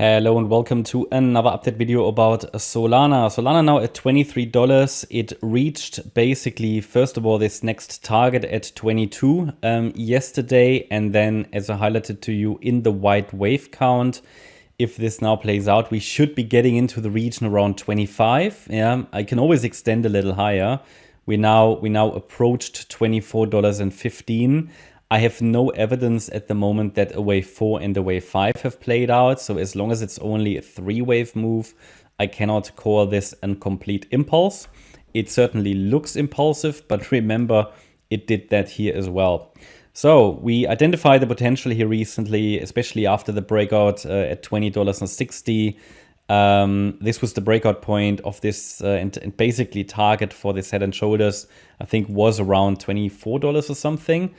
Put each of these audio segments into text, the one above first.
Hello and welcome to another update video about Solana. Solana now at $23. It reached basically, first of all, this next target at 22 yesterday. And then as I highlighted to you in the white wave count, if this now plays out, we should be getting into the region around 25. Yeah, I can always extend a little higher. We now approached $24.15. I have no evidence at the moment that a wave 4 and a wave 5 have played out. So as long as it's only a 3-wave move, I cannot call this a complete impulse. It certainly looks impulsive, but remember, it did that here as well. So we identified the potential here recently, especially after the breakout at $20.60. This was the breakout point of this and basically target for this head and shoulders, I think was around $24 or something.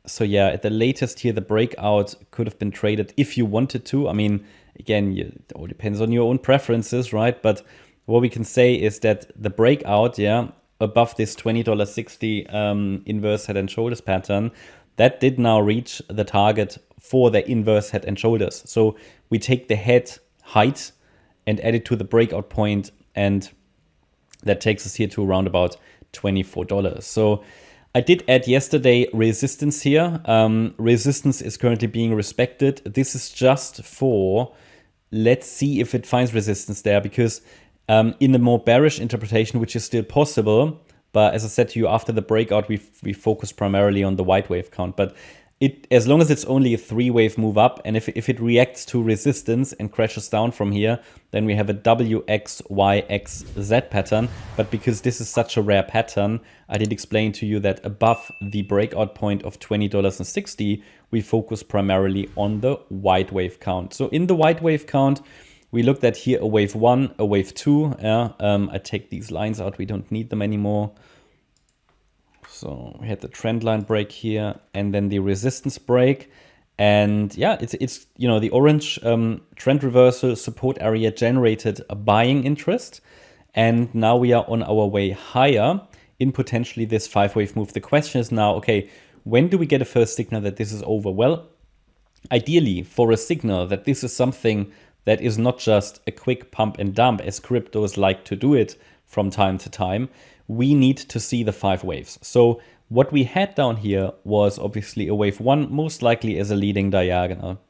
So yeah, at the latest here, the breakout could have been traded if you wanted to. I mean, again, it all depends on your own preferences, right? But what we can say is that the breakout, yeah, above this $20.60 inverse head and shoulders pattern, that did now reach the target for the inverse head and shoulders. So we take the head height and add it to the breakout point, and that takes us here to around about $24. So I did add yesterday resistance here. Resistance is currently being respected. This is just for, let's see if it finds resistance there, because in the more bearish interpretation, which is still possible, but as I said to you, after the breakout, we focus primarily on the white wave count. But as long as it's only a 3-wave move up, and if it reacts to resistance and crashes down from here, then we have a WXYXZ pattern. But because this is such a rare pattern, I did explain to you that above the breakout point of $20.60, we focus primarily on the white wave count. So in the white wave count, we looked at here a wave 1, a wave 2. I take these lines out, we don't need them anymore. So we had the trend line break here and then the resistance break. And yeah, it's you know, the orange trend reversal support area generated a buying interest. And now we are on our way higher in potentially this 5-wave move. The question is now, okay, when do we get a first signal that this is over? Well, ideally for a signal that this is something that is not just a quick pump and dump as cryptos like to do it from time to time, we need to see the 5 waves. So what we had down here was obviously a wave 1, most likely as a leading diagonal.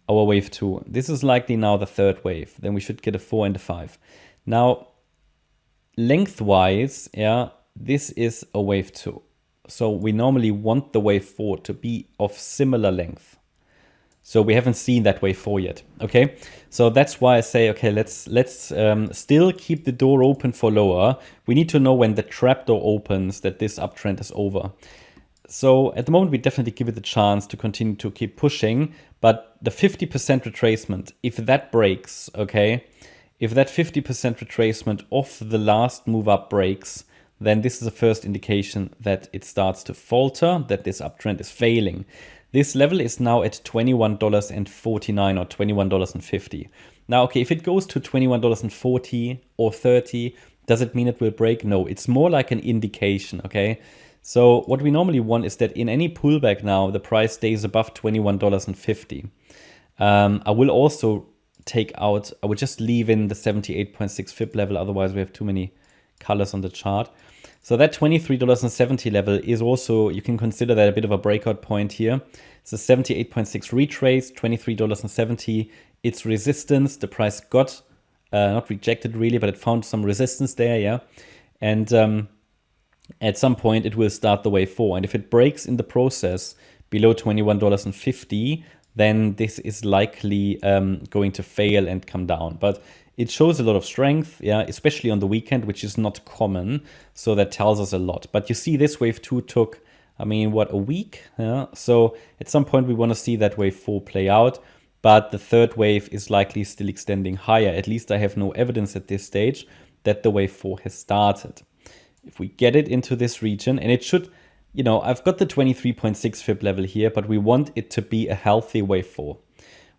Our wave 2, this is likely now the 3rd wave. Then we should get a 4 and a 5. Now, lengthwise, yeah, this is a wave 2. So we normally want the wave 4 to be of similar length. So we haven't seen that wave 4 yet, okay? So that's why I say, okay, let's still keep the door open for lower. We need to know when the trapdoor opens that this uptrend is over. So at the moment, we definitely give it a chance to continue to keep pushing. But the 50% retracement, if that breaks, okay, if that 50% retracement of the last move up breaks, then this is the first indication that it starts to falter, that this uptrend is failing. This level is now at $21.49 or $21.50. Now, okay, if it goes to $21.40 or 30, does it mean it will break? No, it's more like an indication, okay? So what we normally want is that in any pullback now, the price stays above $21.50. I will also take out, I would just leave in the 78.6 Fib level, otherwise we have too many colors on the chart. So that $23.70 level is also, you can consider that a bit of a breakout point here. It's a 78.6 retrace, $23.70. It's resistance. The price got, not rejected really, but it found some resistance there, yeah. And at some point it will start the wave 4. And if it breaks in the process below $21.50, then this is likely going to fail and come down. But it shows a lot of strength, yeah, especially on the weekend, which is not common. So that tells us a lot. But you see this wave 2 took, I mean, what, a week? Yeah? So at some point we want to see that wave 4 play out. But the 3rd wave is likely still extending higher. At least I have no evidence at this stage that the wave 4 has started. If we get it into this region, and it should, you know, I've got the 23.6 Fib level here, but we want it to be a healthy wave 4.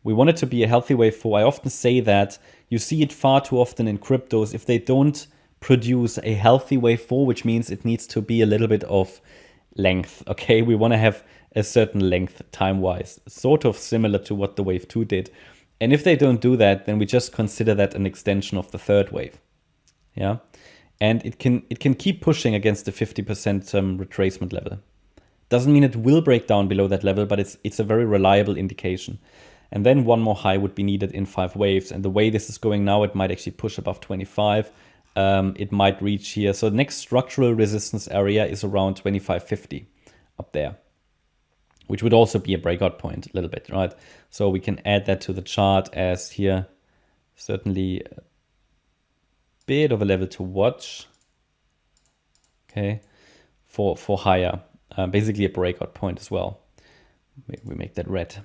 We want it to be a healthy wave 4. I often say that you see it far too often in cryptos. If they don't produce a healthy wave 4, which means it needs to be a little bit of length, okay? We want to have a certain length time-wise, sort of similar to what the wave 2 did. And if they don't do that, then we just consider that an extension of the third wave. Yeah. And it can keep pushing against the 50% retracement level. Doesn't mean it will break down below that level, but it's a very reliable indication. And then one more high would be needed in 5 waves. And the way this is going now, it might actually push above 25. It might reach here. So the next structural resistance area is around 25.50 up there, which would also be a breakout point a little bit, right? So we can add that to the chart as here, certainly a bit of a level to watch, okay, for higher, basically a breakout point as well. We make that red.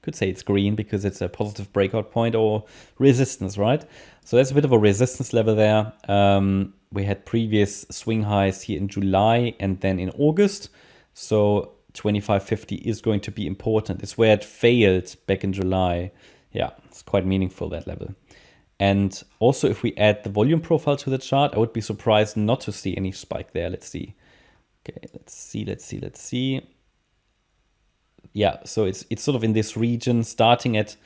Could say it's green because it's a positive breakout point or resistance, right? So that's a bit of a resistance level there. We had previous swing highs here in July and then in August. So 25.50 is going to be important. It's where it failed back in July. Yeah, it's quite meaningful, that level. And also if we add the volume profile to the chart, I would be surprised not to see any spike there. Let's see. Okay, let's see. Yeah, so it's sort of in this region starting at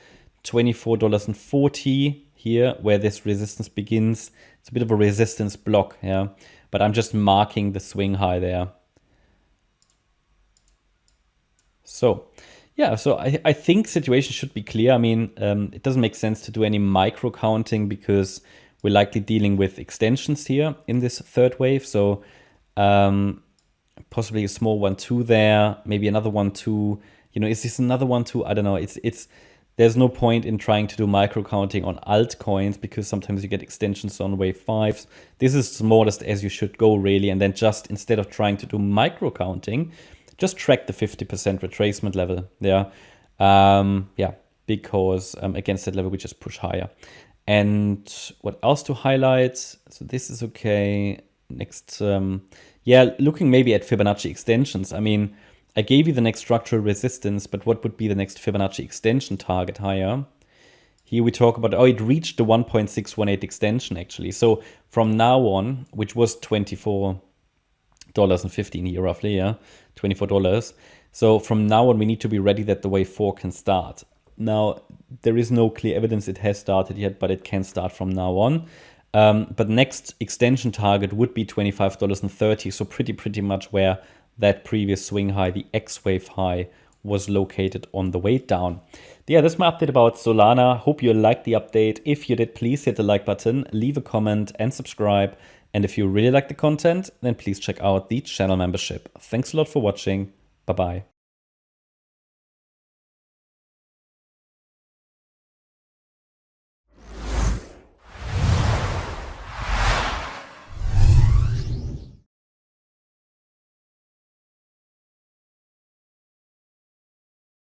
$24.40 here where this resistance begins. It's a bit of a resistance block, yeah. But I'm just marking the swing high there. So yeah, so I think situation should be clear. I mean, it doesn't make sense to do any micro counting because we're likely dealing with extensions here in this third wave. So possibly a small 1-2 there, maybe another 1-2. You know, is this another 1-2? I don't know. There's no point in trying to do micro counting on altcoins because sometimes you get extensions on wave 5s. This is smallest as you should go, really. And then just instead of trying to do micro counting, just track the 50% retracement level there. Yeah, because against that level, we just push higher. And what else to highlight? So this is okay. Next, yeah, looking maybe at Fibonacci extensions. I mean, I gave you the next structural resistance, but what would be the next Fibonacci extension target higher? Here we talk about, oh, it reached the 1.618 extension actually. So from now on, which was $24.15 here roughly, yeah, $24. So from now on, we need to be ready that the wave 4 can start. Now, there is no clear evidence it has started yet, but it can start from now on. But next extension target would be $25.30. So pretty much where that previous swing high, the X wave high, was located on the way down. Yeah, that's my update about Solana. Hope you liked the update. If you did, please hit the like button, leave a comment and subscribe. And if you really like the content, then please check out the channel membership. Thanks a lot for watching. Bye-bye.